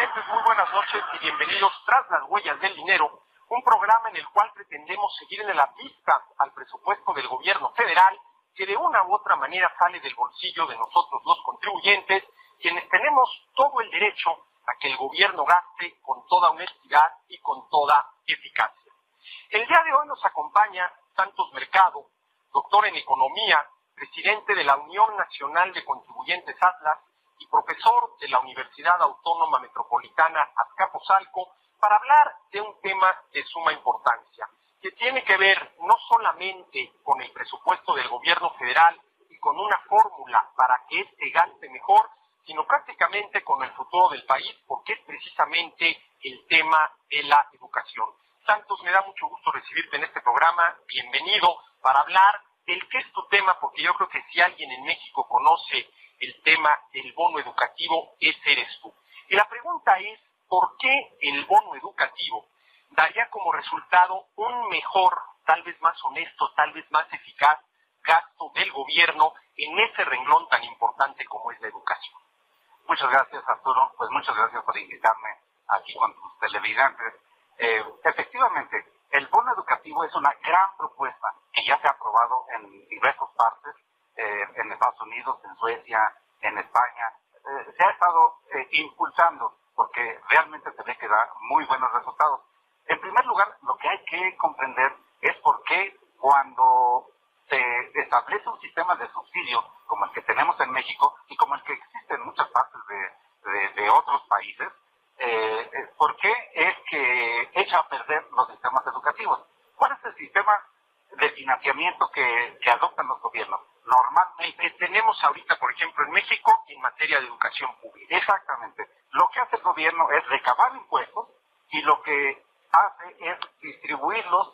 televidentes, muy buenas noches y bienvenidos Tras las Huellas del Dinero, un programa en el cual pretendemos seguir en la pista al presupuesto del gobierno federal, que de una u otra manera sale del bolsillo de nosotros los contribuyentes, quienes tenemos todo el derecho a que el gobierno gaste con toda honestidad y con toda eficacia. El día de hoy nos acompaña Santos Mercado, doctor en Economía, presidente de la Unión Nacional de Contribuyentes Atlas, y profesor de la Universidad Autónoma Metropolitana Azcapotzalco, para hablar de un tema de suma importancia, que tiene que ver no solamente con el presupuesto del gobierno federal y con una fórmula para que éste gaste mejor, sino prácticamente con el futuro del país, porque es precisamente el tema de la educación. Santos, me da mucho gusto recibirte en este programa, bienvenido, para hablar del que es tu tema, porque yo creo que si alguien en México conoce el tema del bono educativo, ese eres tú. Y la pregunta es, ¿por qué el bono educativo daría como resultado un mejor, tal vez más honesto, tal vez más eficaz gasto del gobierno en ese renglón tan importante como es la educación? Muchas gracias, Arturo. Pues muchas gracias por invitarme aquí con tus televidentes. Efectivamente, el bono educativo es una gran propuesta que ya se ha aprobado en diversas partes, en Estados Unidos, en Suecia, en España. Se ha estado impulsando porque realmente se ve que da muy buenos resultados. En primer lugar, lo que hay que comprender es por qué cuando se establece un sistema de subsidio como el que tenemos en México y como el que existe en muchas partes de otros países, ¿por qué es que echa a perder los sistemas educativos? ¿Cuál es el sistema de financiamiento que adoptan los gobiernos? Normalmente tenemos ahorita, por ejemplo, en México, en materia de educación pública. Exactamente. Lo que hace el gobierno es recabar impuestos y lo que hace es distribuirlos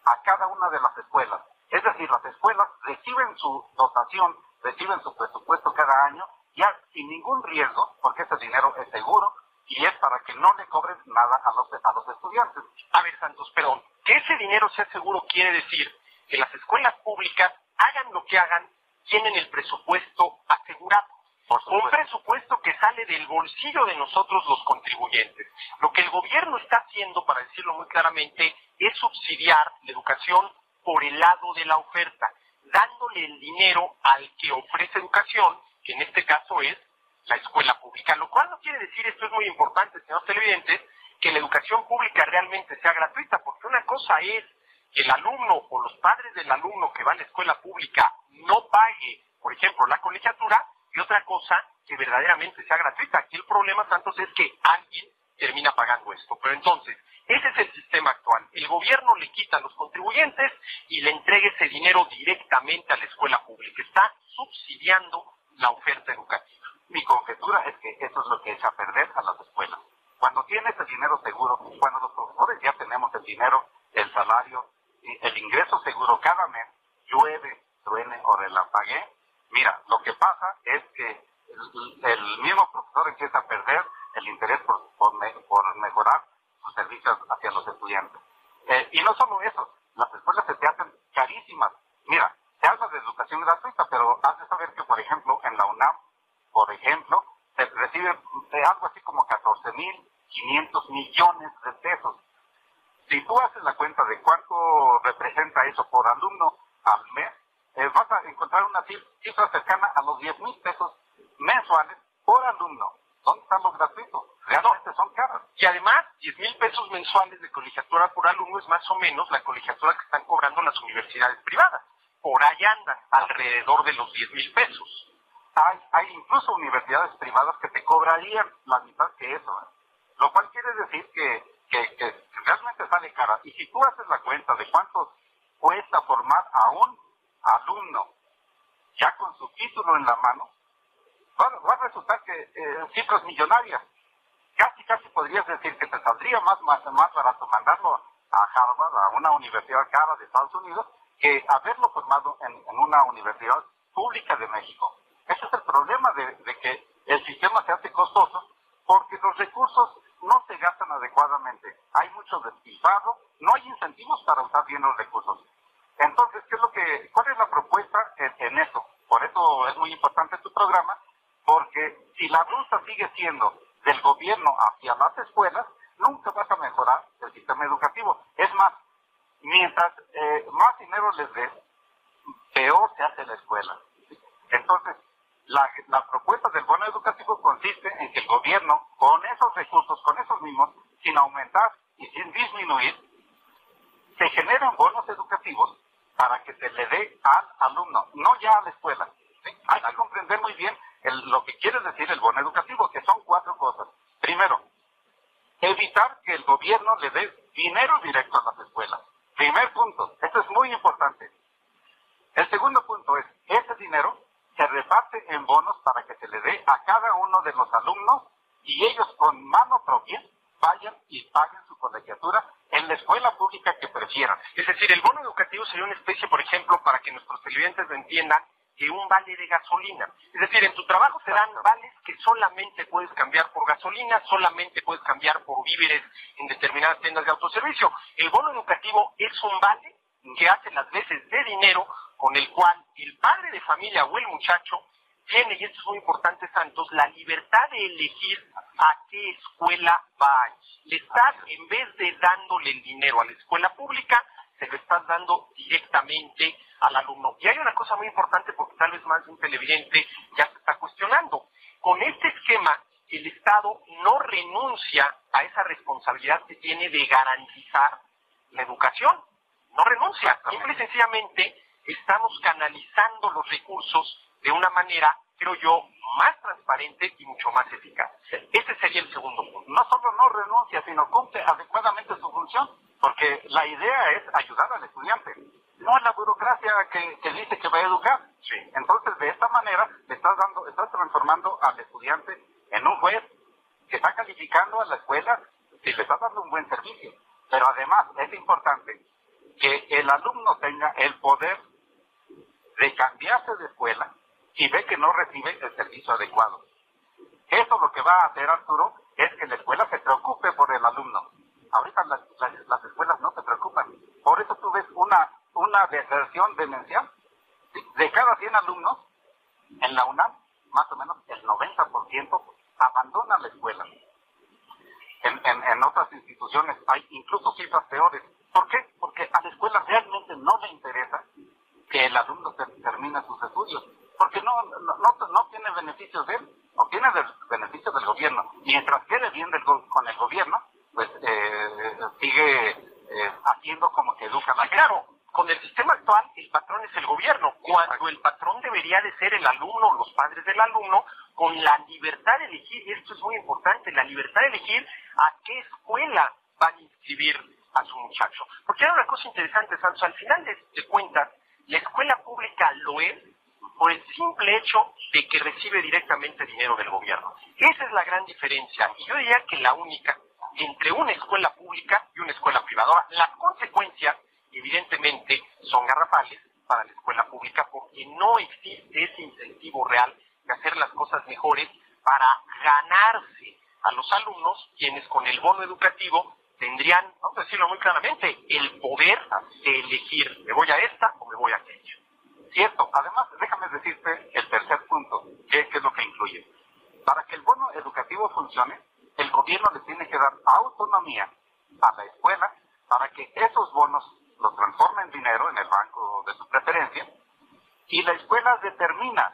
a cada una de las escuelas. Es decir, las escuelas reciben su dotación, reciben su presupuesto cada año, ya sin ningún riesgo, porque ese dinero es seguro y es para que no le cobren nada a los estudiantes. A ver, Santos, perdón, que ese dinero sea seguro quiere decir que las escuelas públicas, hagan lo que hagan, tienen el presupuesto asegurado. Un presupuesto que sale del bolsillo de nosotros los contribuyentes. Lo que el gobierno está haciendo, para decirlo muy claramente, es subsidiar la educación por el lado de la oferta, dándole el dinero al que ofrece educación, que en este caso es la escuela pública, lo cual no quiere decir, esto es muy importante, señores televidentes, que la educación pública realmente sea gratuita, porque una cosa es que el alumno o los padres del alumno que va a la escuela pública no pague, por ejemplo, la colegiatura, y otra cosa que verdaderamente sea gratuita. Aquí el problema, Santos, es que alguien termina pagando esto. Pero entonces, ese es el sistema actual. El gobierno le quita a los contribuyentes y le entrega ese dinero directamente a la escuela pública. Está subsidiando la oferta educativa. Mi conjetura es que eso es lo que echa a perder a las escuelas. Cuando tienes el dinero seguro, cuando los profesores ya tenemos el dinero, el salario, el ingreso seguro cada mes, llueve, truene o relampaguee, mira, lo que pasa es que el mismo profesor empieza a perder el interés por mejorar sus servicios hacia los estudiantes. Y no solo eso, las escuelas se te hacen carísimas. Mira, se habla de educación gratuita, pero has de saber que, por ejemplo, en la UNAM, por ejemplo, se recibe algo así como 14.500 millones de pesos. Si tú haces la cuenta de cuánto representa eso por alumno al mes, vas a encontrar una cifra cercana a los 10,000 pesos mensuales por alumno. ¿Dónde están los gratuitos? Realmente son caros. Y además, 10,000 pesos mensuales de colegiatura por alumno es más o menos la colegiatura que están cobrando las universidades privadas. Por ahí andan, alrededor de los 10,000 pesos. Hay incluso universidades privadas que te cobrarían la mitad que eso, lo cual quiere decir que realmente sale cara. Y si tú haces la cuenta de cuánto cuesta formar a un alumno ya con su título en la mano, va a resultar que cifras millonarias. Casi podrías decir que te saldría más barato mandarlo a Harvard, a una universidad cara de Estados Unidos, que haberlo formado en una universidad pública de México. Ese es el problema de que el sistema se hace costoso porque los recursos no se gastan adecuadamente. Hay mucho despilfarro, no hay incentivos para usar bien los recursos. Entonces, ¿cuál es la propuesta en eso? Por eso es muy importante tu programa, porque si la ruta sigue siendo del gobierno hacia las escuelas, nunca vas a mejorar el sistema educativo. Es más, mientras más dinero les des, peor se hace la escuela. Entonces, la propuesta del bono educativo consiste en que el gobierno, con esos recursos, con esos mismos, sin aumentar y sin disminuir, se generen bonos educativos para que se le dé al alumno, no ya a la escuela. ¿Sí? Hay que comprender muy bien lo que quiere decir el bono educativo, que son 4 cosas. Primero, evitar que el gobierno le dé dinero directo a las escuelas. Primer punto, esto es muy importante. El segundo punto es, ese dinero se reparte en bonos para que se le dé a cada uno de los alumnos y ellos con mano propia vayan y paguen su colegiatura en la escuela pública que prefieran. Es decir, el bono educativo sería una especie, por ejemplo, para que nuestros televidentes lo entiendan, que un vale de gasolina. Es decir, en tu trabajo te dan vales que solamente puedes cambiar por gasolina, solamente puedes cambiar por víveres en determinadas tiendas de autoservicio. El bono educativo es un vale que hace las veces de dinero con el cual el padre de familia o el muchacho tiene, y esto es muy importante, Santos, la libertad de elegir a qué escuela va a ir. Le estás, en vez de dándole el dinero a la escuela pública, se lo estás dando directamente al alumno. Y hay una cosa muy importante, porque tal vez más de un televidente ya se está cuestionando. Con este esquema, el Estado no renuncia a esa responsabilidad que tiene de garantizar la educación. No renuncia. Simple y sencillamente estamos canalizando los recursos de una manera, creo yo, más transparente y mucho más eficaz. Ese sería el segundo punto. No solo no renuncia, sino cumple adecuadamente su función, porque la idea es ayudar al estudiante, no a la burocracia que dice que va a educar. Sí. Entonces, de esta manera, estás transformando al estudiante en un juez que está calificando a la escuela si le está dando un buen servicio. Pero además, es importante que el alumno tenga el poder de cambiarse de escuela y ve que no recibe el servicio adecuado. Eso lo que va a hacer, Arturo, es que la escuela se preocupe por el alumno. Ahorita las escuelas no se preocupan. Por eso tú ves una deserción demencial. De cada 100 alumnos, en la UNAM, más o menos el 90% abandona la escuela. En otras instituciones hay incluso cifras peores. ¿Por qué? Porque a la escuela realmente no le interesa que el alumno termine sus estudios, porque no tiene beneficios de él, obtiene beneficios del gobierno. Mientras quede bien con el gobierno, pues sigue haciendo como que educa a la gente. Claro, con el sistema actual el patrón es el gobierno, cuando el patrón debería de ser el alumno, los padres del alumno, con la libertad de elegir, y esto es muy importante, la libertad de elegir a qué escuela van a inscribir a su muchacho. Porque hay una cosa interesante, Santos, al final de cuentas, la escuela pública lo es por el simple hecho de que recibe directamente dinero del gobierno. Esa es la gran diferencia, y yo diría que la única, entre una escuela pública y una escuela privada. Ahora, las consecuencias, evidentemente, son garrafales para la escuela pública, porque no existe ese incentivo real de hacer las cosas mejores para ganarse a los alumnos, quienes con el bono educativo tendrían, vamos a decirlo muy claramente, el poder de elegir, me voy a esta o me voy a aquella. Cierto. Además, déjame decirte el tercer punto, que es lo que incluye. Para que el bono educativo funcione, el gobierno le tiene que dar autonomía a la escuela para que esos bonos los transforme en dinero en el banco de su preferencia, y la escuela determina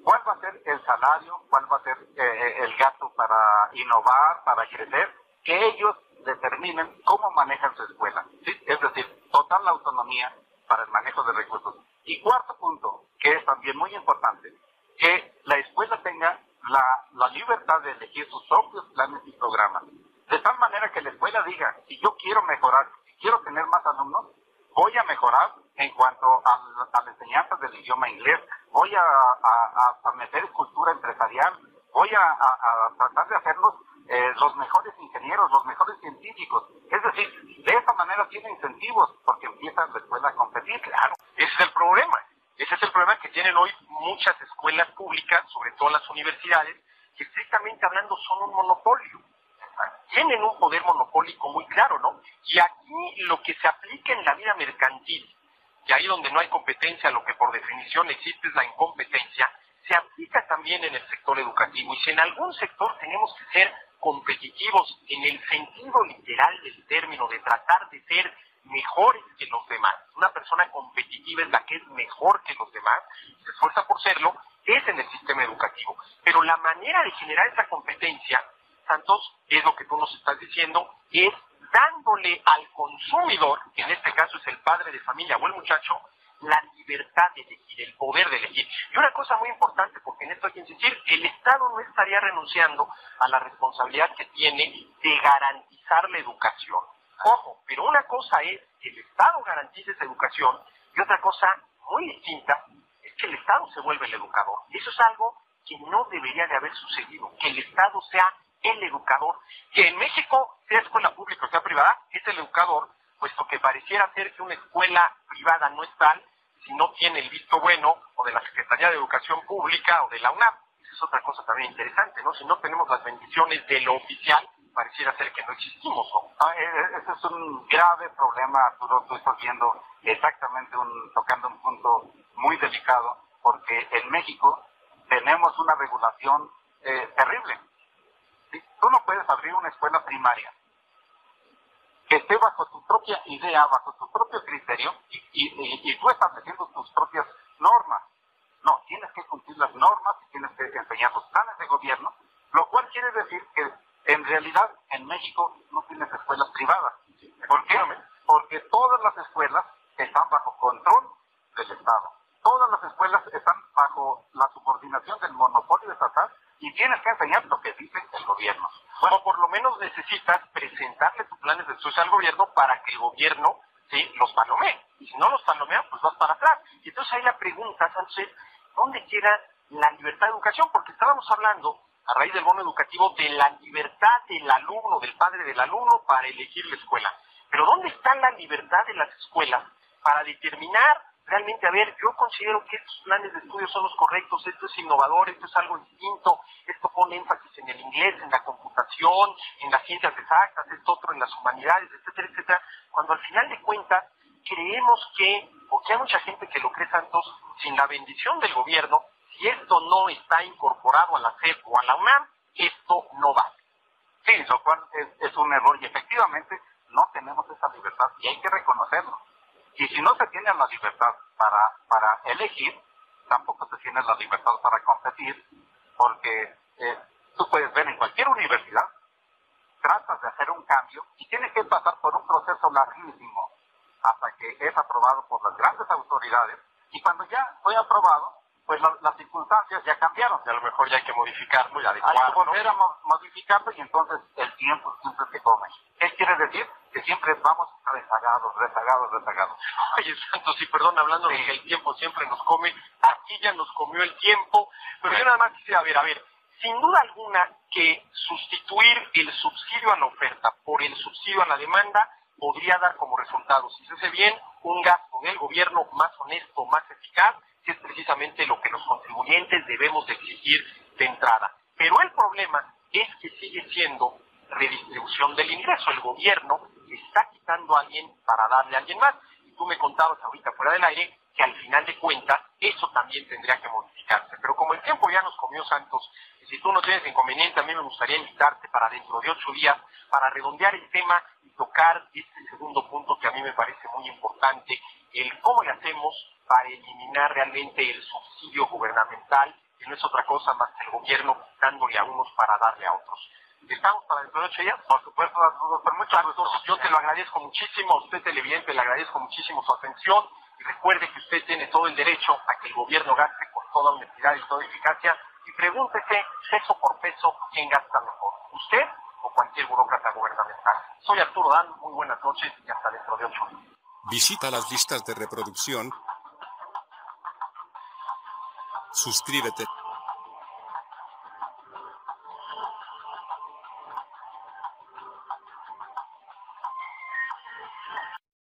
cuál va a ser el salario, cuál va a ser el gasto para innovar, para crecer, que ellos determinen cómo manejan su escuela. ¿Sí? Es decir, total autonomía para el manejo de recursos. Y cuarto punto, que es también muy importante, que la escuela tenga la libertad de elegir sus propios planes y programas. De tal manera que la escuela diga, si yo quiero mejorar, si quiero tener más alumnos, voy a mejorar en cuanto a la enseñanza del idioma inglés, voy a meter cultura empresarial, voy a tratar de hacerlos los mejores ingenieros, los mejores científicos. Es decir, de esa manera tiene incentivos, porque empieza la escuela a competir. Claro, ese es el problema. Ese es el problema que tienen hoy muchas escuelas públicas, sobre todo las universidades, que estrictamente hablando son un monopolio. Tienen un poder monopólico muy claro, ¿no? Y aquí lo que se aplica en la vida mercantil, y ahí donde no hay competencia, lo que por definición existe es la incompetencia, se aplica también en el sector educativo. Y si en algún sector tenemos que ser competitivos en el sentido literal del término, de tratar de ser mejores que los demás, una persona competitiva es la que es mejor que los demás, se esfuerza por serlo, es en el sistema educativo. Pero la manera de generar esa competencia, Santos, es lo que tú nos estás diciendo, es dándole al consumidor, que en este caso es el padre de familia o el muchacho, la libertad de elegir, el poder de elegir. Y una cosa muy importante, porque en esto hay que insistir, el Estado no estaría renunciando a la responsabilidad que tiene de garantizar la educación. Ojo, pero una cosa es que el Estado garantice esa educación y otra cosa muy distinta es que el Estado se vuelve el educador. Eso es algo que no debería de haber sucedido, que el Estado sea el educador, que en México, sea escuela pública o sea privada, es el educador, puesto que pareciera ser que una escuela privada no es tal si no tiene el visto bueno o de la Secretaría de Educación Pública o de la UNAM. Esa es otra cosa también interesante, ¿no? Si no tenemos las bendiciones de lo oficial, pareciera ser que no existimos, ¿no? Ese es un grave problema, Arturo. Tú estás viendo exactamente tocando un punto muy delicado, porque en México tenemos una regulación terrible. ¿Sí? Tú no puedes abrir una escuela primaria que esté bajo tu propia idea, bajo tu propio criterio, y tú estás haciendo tus propias normas. No, tienes que cumplir las normas y tienes que enseñar los planes de gobierno, lo cual quiere decir que en realidad en México no tienes escuelas privadas. ¿Por qué? Porque todas las escuelas están bajo control del Estado. Todas las escuelas están bajo la subordinación del monopolio estatal y tienes que enseñar lo que dice el gobierno. Bueno, por lo menos necesitas presentarle tus planes de estudio al gobierno para que el gobierno, ¿sí?, los palomee. Y si no los palomea, pues vas para atrás. Y entonces ahí la pregunta, Sánchez, ¿dónde queda la libertad de educación? Porque estábamos hablando, a raíz del bono educativo, de la libertad del alumno, del padre del alumno, para elegir la escuela. Pero ¿dónde está la libertad de las escuelas para determinar realmente, a ver, yo considero que estos planes de estudio son los correctos, esto es innovador, esto es algo distinto, esto pone énfasis en el inglés, en la computación, en las ciencias exactas, esto otro en las humanidades, etcétera, etcétera, cuando al final de cuentas creemos que, porque hay mucha gente que lo cree, Santos, sin la bendición del gobierno, si esto no está incorporado a la SEP o a la UNAM, esto no va. Sí, lo cual es un error y efectivamente no tenemos esa libertad y hay que reconocerlo. Y si no se tiene la libertad para elegir, tampoco se tiene la libertad para competir, porque tú puedes ver en cualquier universidad, tratas de hacer un cambio y tienes que pasar por un proceso larguísimo hasta que es aprobado por las grandes autoridades, y cuando ya fue aprobado, pues las circunstancias ya cambiaron. Y a lo mejor ya hay que modificarlo y adecuarlo. Hay que volver a modificarlo y entonces el tiempo siempre se come. ¿Qué quiere decir? Que siempre vamos rezagados. Oye, Santos, y perdón, hablando de que el tiempo siempre nos come, aquí ya nos comió el tiempo, pero yo nada más quisiera ver, sin duda alguna que sustituir el subsidio a la oferta por el subsidio a la demanda podría dar como resultado, si se hace bien, un gasto del gobierno más honesto, más eficaz, que es precisamente lo que los contribuyentes debemos de exigir de entrada. Pero el problema es que sigue siendo redistribución del ingreso. El gobierno está quitando a alguien para darle a alguien más. Y tú me contabas ahorita fuera del aire que al final de cuentas eso también tendría que modificarse. Pero como el tiempo ya nos comió, Santos, y si tú no tienes inconveniente, a mí me gustaría invitarte para dentro de 8 días para redondear el tema y tocar este segundo punto que a mí me parece muy importante, el cómo le hacemos para eliminar realmente el subsidio gubernamental, que no es otra cosa más que el gobierno dándole a unos para darle a otros. ¿Estamos para dentro de 8 días? Por supuesto, doctor, muchas gracias. Yo te lo agradezco muchísimo, a usted televidente le agradezco muchísimo su atención, y recuerde que usted tiene todo el derecho a que el gobierno gaste con toda honestidad y toda eficacia, y pregúntese peso por peso quién gasta mejor, usted o cualquier burócrata gubernamental. Soy Arturo Dan, muy buenas noches y hasta dentro de 8 días. Visita las listas de reproducción, suscríbete